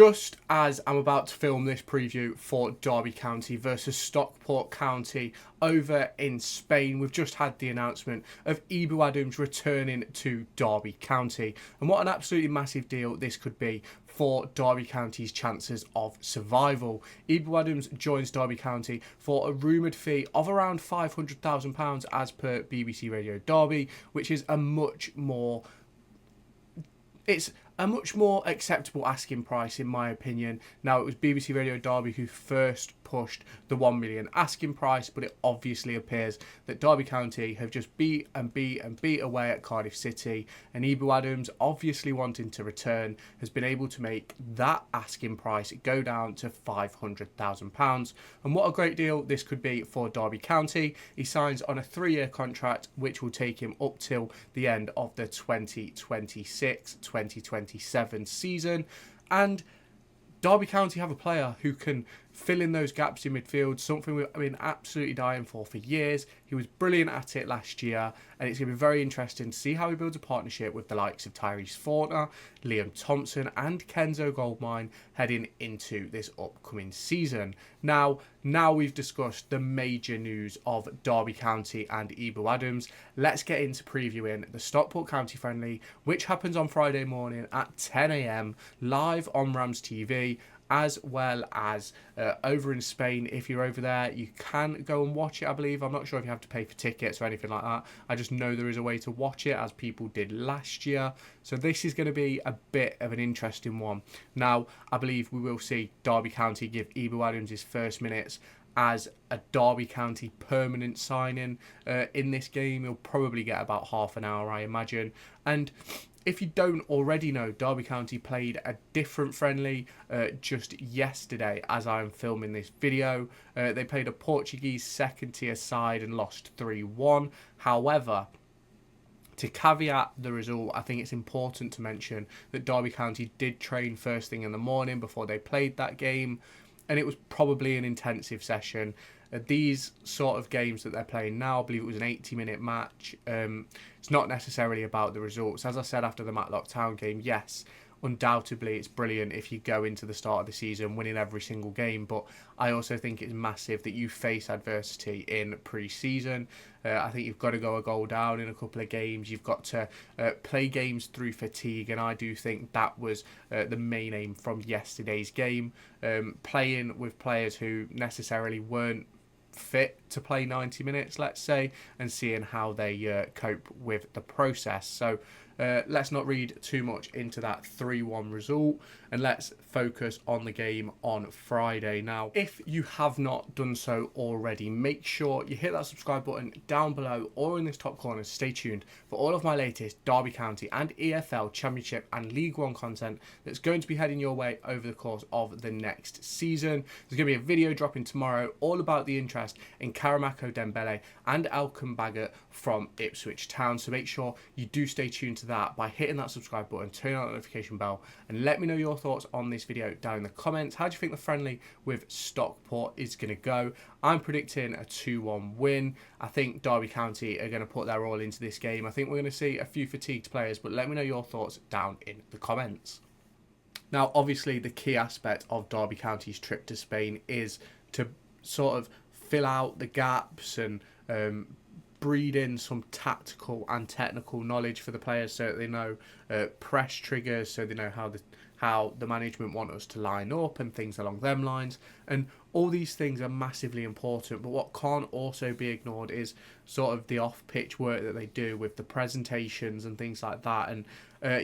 Just as I'm about to film this preview for Derby County versus Stockport County over in Spain, we've just had the announcement of Ebou Adams returning to Derby County. And what an absolutely massive deal this could be for Derby County's chances of survival. Ebou Adams joins Derby County for a rumoured fee of around £500,000 as per BBC Radio Derby, which is a much more acceptable asking price in my opinion. Now, it was BBC Radio Derby who first pushed the 1 million asking price, but it obviously appears that Derby County have just beat away at Cardiff City, and Ebou Adams, obviously wanting to return, has been able to make that asking price go down to £500,000. And what a great deal this could be for Derby County. He signs on a 3-year contract which will take him up till the end of the 2026-2027 season, and Derby County have a player who can fill in those gaps in midfield, something we've been absolutely dying for years. He was brilliant at it last year, and it's going to be very interesting to see how he builds a partnership with the likes of Tyrese Fortner, Liam Thompson and Kenzo Goldmine heading into this upcoming season. Now we've discussed the major news of Derby County and Ebou Adams, let's get into previewing the Stockport County friendly, which happens on Friday morning at 10 a.m. live on Rams TV, as well as over in Spain. If you're over there, you can go and watch it, I believe. I'm not sure if you have to pay for tickets or anything like that. I just know there is a way to watch it, as people did last year. So this is going to be a bit of an interesting one. Now, I believe we will see Derby County give Ebou Adams his first minutes as a Derby County permanent signing in this game. He'll probably get about half an hour, I imagine. And if you don't already know, Derby County played a different friendly just yesterday as I'm filming this video. They played a Portuguese second tier side and lost 3-1. However, to caveat the result, I think it's important to mention that Derby County did train first thing in the morning before they played that game, and it was probably an intensive session. These sort of games that they're playing now, I believe it was an 80-minute match. It's not necessarily about the results. As I said after the Matlock Town game, yes, undoubtedly it's brilliant if you go into the start of the season winning every single game, but I also think it's massive that you face adversity in pre-season. I think you've got to go a goal down in a couple of games. You've got to play games through fatigue, and I do think that was the main aim from yesterday's game. Playing with players who necessarily weren't fit to play 90 minutes, let's say, and seeing how they cope with the process. So let's not read too much into that 3-1 result, and let's focus on the game on Friday. Now, if you have not done so already, make sure you hit that subscribe button down below or in this top corner. Stay tuned for all of my latest Derby County and EFL Championship and League One content that's going to be heading your way over the course of the next season. There's going to be a video dropping tomorrow all about the interest in Karamako Dembele and Alcon Baggett from Ipswich Town, so make sure you do stay tuned to that by hitting that subscribe button, turn on the notification bell, and let me know your thoughts on this video down in the comments. How do you think the friendly with Stockport is going to go? I'm predicting a 2-1 win. I think Derby County are going to put their all into this game. I think we're going to see a few fatigued players, but let me know your thoughts down in the comments. Now, obviously, the key aspect of Derby County's trip to Spain is to sort of fill out the gaps and breed in some tactical and technical knowledge for the players, so that they know press triggers, so they know how the management want us to line up and things along them lines. And all these things are massively important, but what can't also be ignored is sort of the off-pitch work that they do with the presentations and things like that. And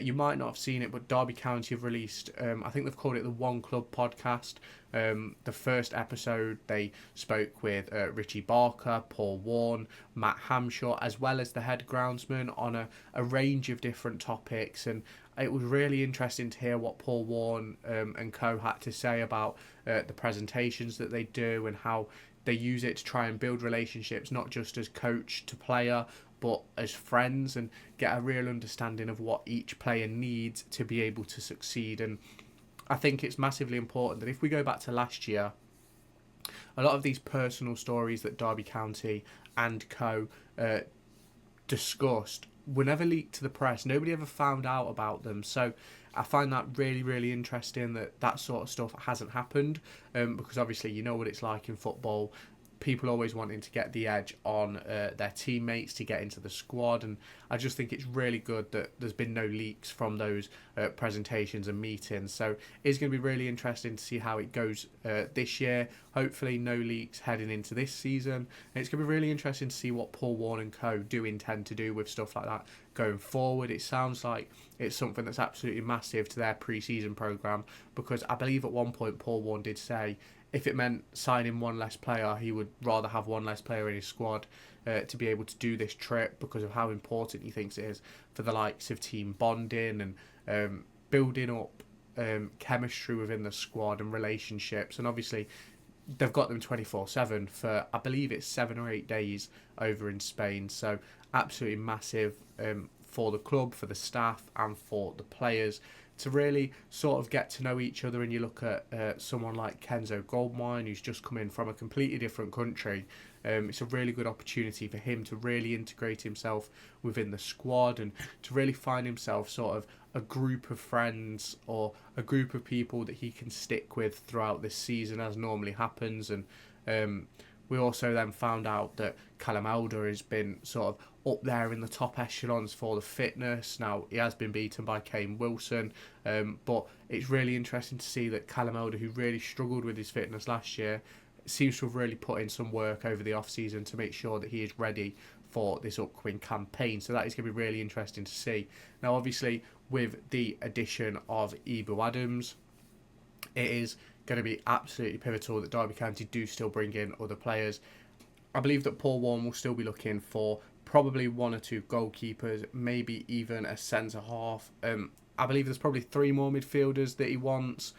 you might not have seen it, but Derby County have released, I think they've called it the One Club podcast. The first episode, they spoke with Richie Barker, Paul Warne, Matt Hamshaw, as well as the head groundsman on a range of different topics. And it was really interesting to hear what Paul Warne and co had to say about the presentations that they do and how they use it to try and build relationships, not just as coach to player, but as friends, and get a real understanding of what each player needs to be able to succeed. And I think it's massively important that if we go back to last year, a lot of these personal stories that Derby County and co discussed were never leaked to the press. Nobody ever found out about them. So I find that really, really interesting that sort of stuff hasn't happened, because obviously you know what it's like in football. People always wanting to get the edge on their teammates to get into the squad, and I just think it's really good that there's been no leaks from those presentations and meetings. So it's going to be really interesting to see how it goes this year. Hopefully no leaks heading into this season, and it's going to be really interesting to see what Paul Warne and co do intend to do with stuff like that going forward. It sounds like it's something that's absolutely massive to their pre-season programme, because I believe at one point Paul Warne did say if it meant signing one less player, he would rather have one less player in his squad to be able to do this trip, because of how important he thinks it is for the likes of team bonding and building up chemistry within the squad and relationships. And obviously they've got them 24/7 for, I believe it's 7 or 8 days over in Spain. So absolutely massive for the club, for the staff and for the players to really sort of get to know each other. And you look at someone like Kenzo Goldmine, who's just come in from a completely different country. It's a really good opportunity for him to really integrate himself within the squad and to really find himself sort of a group of friends or a group of people that he can stick with throughout this season, as normally happens. And we also then found out that Callum Elder has been sort of up there in the top echelons for the fitness. Now, he has been beaten by Kane Wilson, but it's really interesting to see that Callum Elder, who really struggled with his fitness last year, seems to have really put in some work over the off-season to make sure that he is ready for this upcoming campaign. So that is going to be really interesting to see. Now, obviously, with the addition of Ebou Adams, it is going to be absolutely pivotal that Derby County do still bring in other players. I believe that Paul Warne will still be looking for probably 1 or 2 goalkeepers, maybe even a centre-half. I believe there's probably 3 more midfielders that he wants,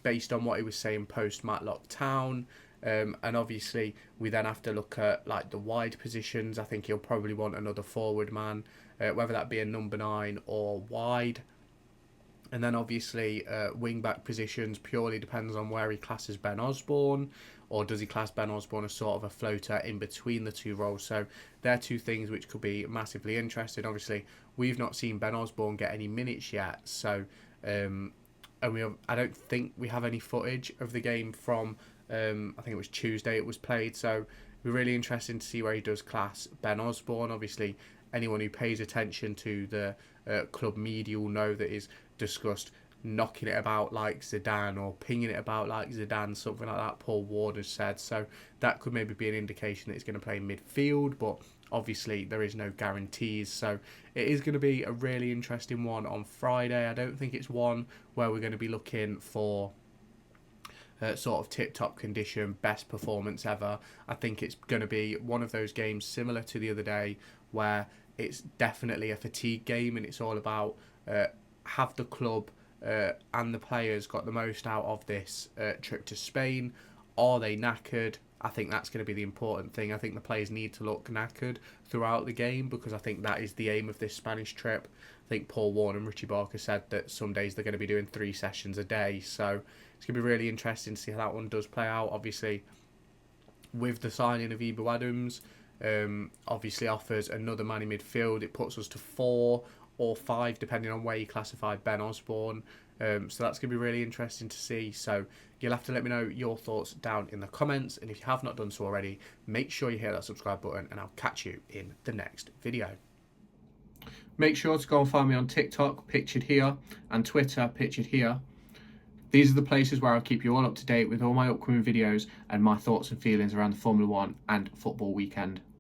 based on what he was saying post-Matlock Town. And obviously, we then have to look at like the wide positions. I think he'll probably want another forward man, whether that be a number 9 or wide. And then obviously wing-back positions purely depends on where he classes Ben Osborne, or does he class Ben Osborne as sort of a floater in between the 2 roles. So they're 2 things which could be massively interesting. Obviously, we've not seen Ben Osborne get any minutes yet. So, and I don't think we have any footage of the game from, I think it was Tuesday it was played. So it'll be really interesting to see where he does class Ben Osborne. Obviously, anyone who pays attention to the club media will know that he's discussed knocking it about like Zidane or pinging it about like Zidane, something like that, Paul Ward has said. So that could maybe be an indication that he's going to play midfield, but obviously there is no guarantees. So it is going to be a really interesting one on Friday. I don't think it's one where we're going to be looking for sort of tip-top condition, best performance ever. I think it's going to be one of those games similar to the other day where it's definitely a fatigue game, and it's all about have the club and the players got the most out of this trip to Spain? Are they knackered? I think that's going to be the important thing. I think the players need to look knackered throughout the game, because I think that is the aim of this Spanish trip. I think Paul Warne and Richie Barker said that some days they're going to be doing 3 sessions a day. So it's going to be really interesting to see how that one does play out. Obviously, with the signing of Ebou Adams, obviously offers another man in midfield. It puts us to 4 or 5, depending on where you classify Ben Osborne. So that's going to be really interesting to see. So you'll have to let me know your thoughts down in the comments. And if you have not done so already, make sure you hit that subscribe button, and I'll catch you in the next video. Make sure to go and find me on TikTok, pictured here, and Twitter, pictured here. These are the places where I'll keep you all up to date with all my upcoming videos and my thoughts and feelings around the Formula 1 and football weekend.